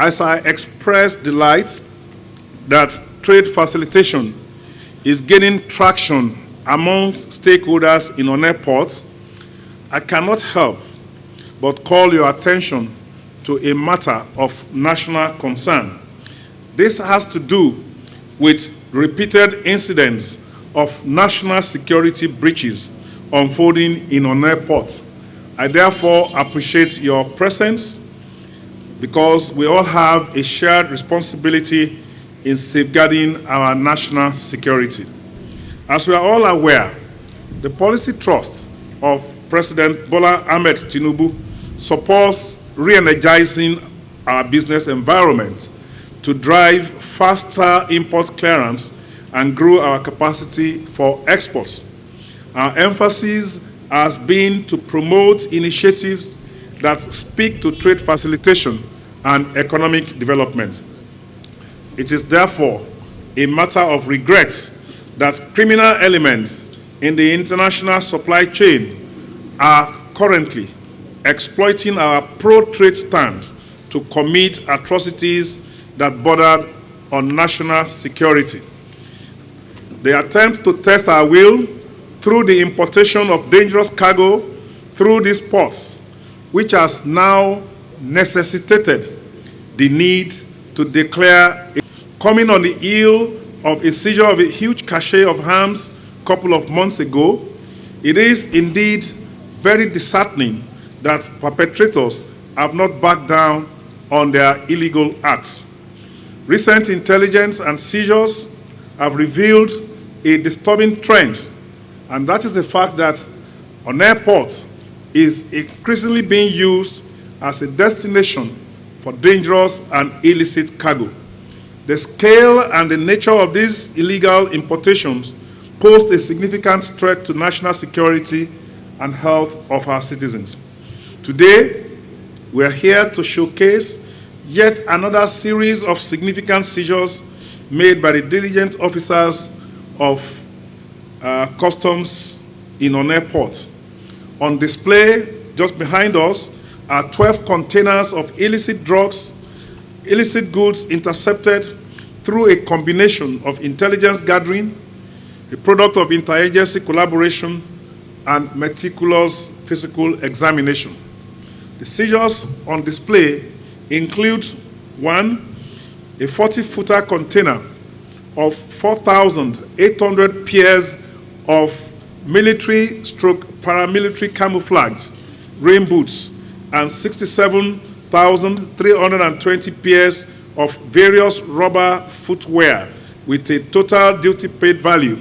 As I express delight that trade facilitation is gaining traction amongst stakeholders in Onne Port, I cannot help but call your attention to a matter of national concern. This has to do with repeated incidents of national security breaches unfolding in Onne Port. I therefore appreciate your presence because we all have a shared responsibility in safeguarding our national security. As we are all aware, the policy thrust of President Bola Ahmed Tinubu supports re-energizing our business environment to drive faster import clearance and grow our capacity for exports. Our emphasis has been to promote initiatives that speak to trade facilitation and economic development. It is therefore a matter of regret that criminal elements in the international supply chain are currently exploiting our pro-trade stand to commit atrocities that border on national security. They attempt to test our will through the importation of dangerous cargo through these ports, which has now necessitated the need to declare, coming on the heel of a seizure of a huge cache of arms a couple of months ago. It is indeed very disheartening that perpetrators have not backed down on their illegal acts. Recent intelligence and seizures have revealed a disturbing trend, and that is the fact that Onne Port is increasingly being used as a destination for dangerous and illicit cargo. The scale and the nature of these illegal importations pose a significant threat to national security and health of our citizens. Today, we are here to showcase yet another series of significant seizures made by the diligent officers of customs in Onne Port. On display just behind us are 12 containers of illicit drugs, illicit goods intercepted through a combination of intelligence gathering, a product of interagency collaboration, and meticulous physical examination. The seizures on display include: 1, a 40-footer container of 4,800 pairs of military/paramilitary camouflage rain boots and 67,320 pairs of various rubber footwear with a total duty paid value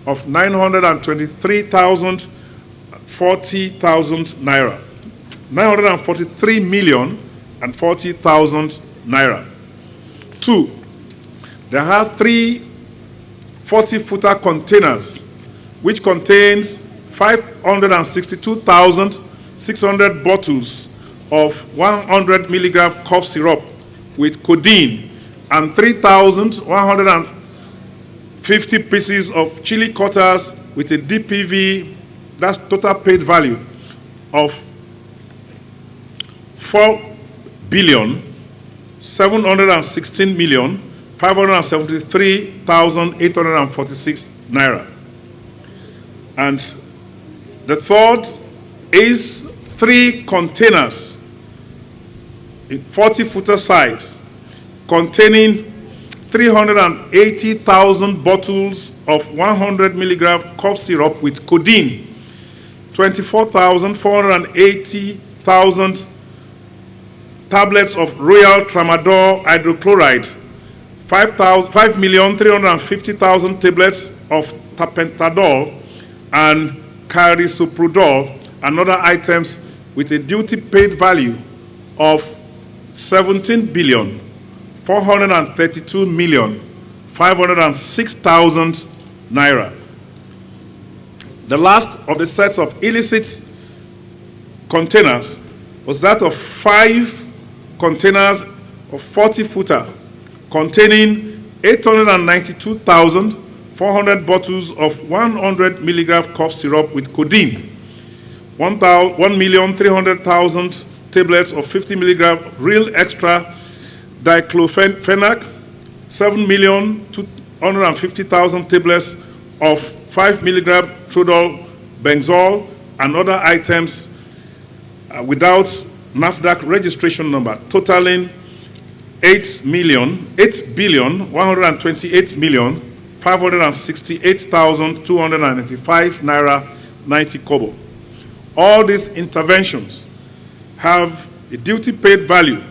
of 943,040,000 naira. 943,040,000 naira. 2, there are 3 40-footer containers which contains 562,600 bottles of 100 milligram cough syrup with codeine and 3,150 pieces of chili cutters with a DPV, that's total paid value, of 4,716,573,846 naira. And the third is 3 containers in 40-footer size containing 380,000 bottles of 100 milligram cough syrup with codeine, 24,480,000 tablets of Royal Tramadol hydrochloride, 5,350,000 tablets of tapentadol and carisoprodol and other items with a duty paid value of 17,432,506,000 naira. The last of the sets of illicit containers was that of 5 containers of 40-footer containing 892,400 bottles of 100 milligram cough syrup with codeine, 1,300,000 tablets of 50 milligram real extra diclofenac, 7,250,000 tablets of 5 milligram trodol benzol, and other items without NAFDAC registration number, totaling 8,128,568,295 naira 90 kobo. All these interventions have a duty paid value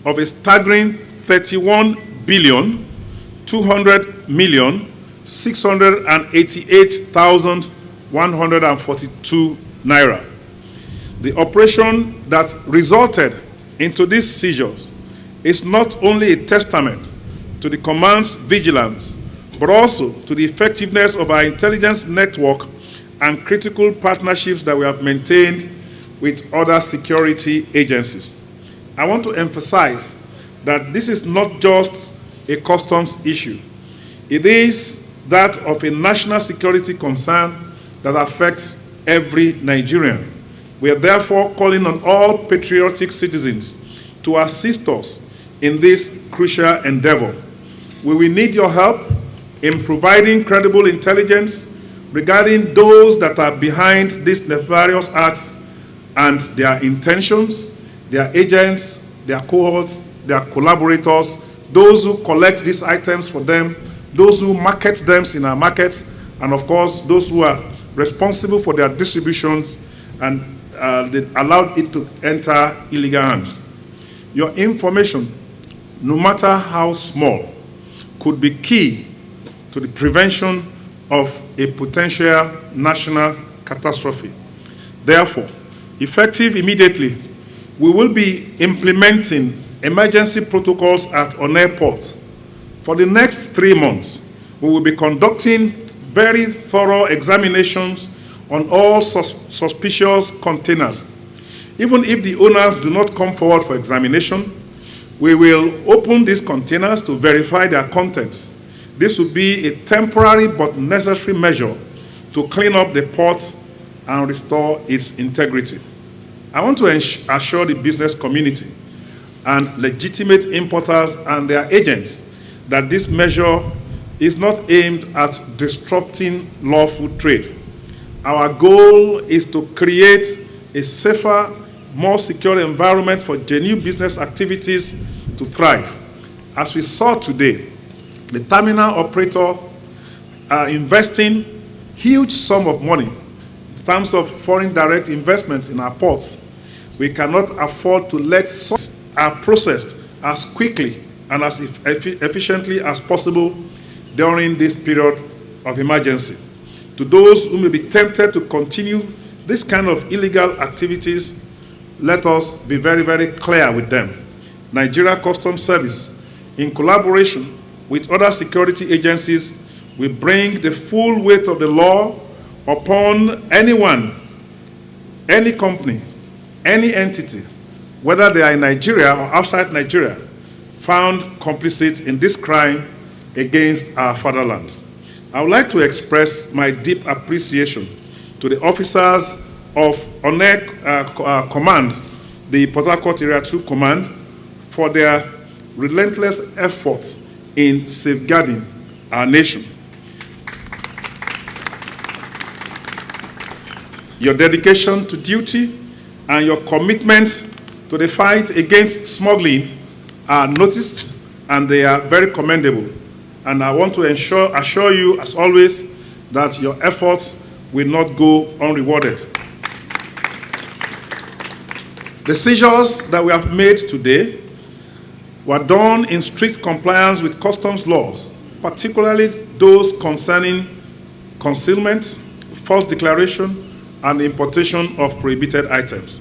of a staggering 31,200,688,142 naira. The operation that resulted into these seizures is not only a testament to the command's vigilance, but also to the effectiveness of our intelligence network and critical partnerships that we have maintained with other security agencies. I want to emphasize that this is not just a customs issue. It is that of a national security concern that affects every Nigerian. We are therefore calling on all patriotic citizens to assist us in this crucial endeavor. We will need your help in providing credible intelligence regarding those that are behind these nefarious acts and their intentions, their agents, their cohorts, their collaborators, those who collect these items for them, those who market them in our markets, and of course, those who are responsible for their distribution and they allowed it to enter illegal hands. Your information, no matter how small, could be key to the prevention of a potential national catastrophe. Therefore, effective immediately, we will be implementing emergency protocols at Onne Port. For the next 3 months, we will be conducting very thorough examinations on all suspicious containers. Even if the owners do not come forward for examination, we will open these containers to verify their contents. This will be a temporary but necessary measure to clean up the port and restore its integrity. I want to assure the business community and legitimate importers and their agents that this measure is not aimed at disrupting lawful trade. Our goal is to create a safer, more secure environment for genuine business activities to thrive. As we saw today, the terminal operator are investing huge sum of money in terms of foreign direct investments in our ports. We cannot afford to let such are processed as quickly and as efficiently as possible during this period of emergency. To those who may be tempted to continue this kind of illegal activities, let us be very, very clear with them. Nigeria Customs Service, in collaboration with other security agencies, will bring the full weight of the law upon anyone, any company, any entity, whether they are in Nigeria or outside Nigeria, found complicit in this crime against our fatherland. I would like to express my deep appreciation to the officers of Onne Command, the Port Harcourt Area 2 Command, for their relentless efforts in safeguarding our nation. Your dedication to duty and your commitment to the fight against smuggling are noticed and they are very commendable. And I want to assure you, as always, that your efforts will not go unrewarded. The seizures that we have made today were done in strict compliance with customs laws, particularly those concerning concealment, false declaration, and importation of prohibited items.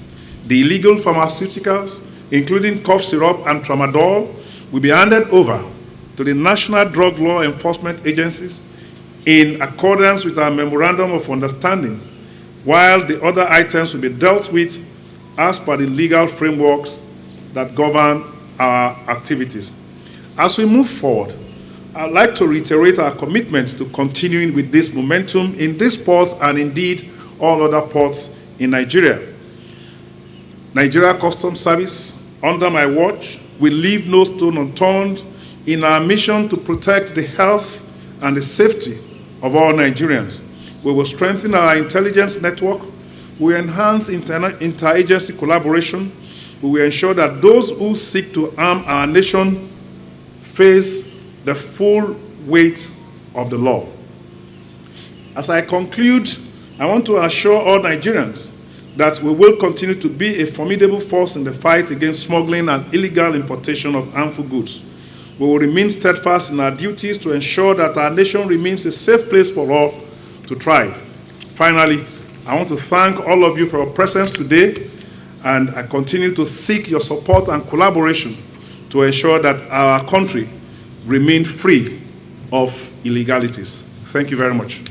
The illegal pharmaceuticals, including cough syrup and tramadol, will be handed over to the National Drug Law Enforcement Agencies in accordance with our Memorandum of Understanding, while the other items will be dealt with as per the legal frameworks that govern our activities. As we move forward, I'd like to reiterate our commitments to continuing with this momentum in this port and indeed all other ports in Nigeria. Nigeria Customs Service, under my watch, will leave no stone unturned in our mission to protect the health and the safety of all Nigerians. We will strengthen our intelligence network. We will enhance interagency collaboration. We will ensure that those who seek to harm our nation face the full weight of the law. As I conclude, I want to assure all Nigerians that we will continue to be a formidable force in the fight against smuggling and illegal importation of harmful goods. We will remain steadfast in our duties to ensure that our nation remains a safe place for all to thrive. Finally, I want to thank all of you for your presence today, and I continue to seek your support and collaboration to ensure that our country remains free of illegalities. Thank you very much.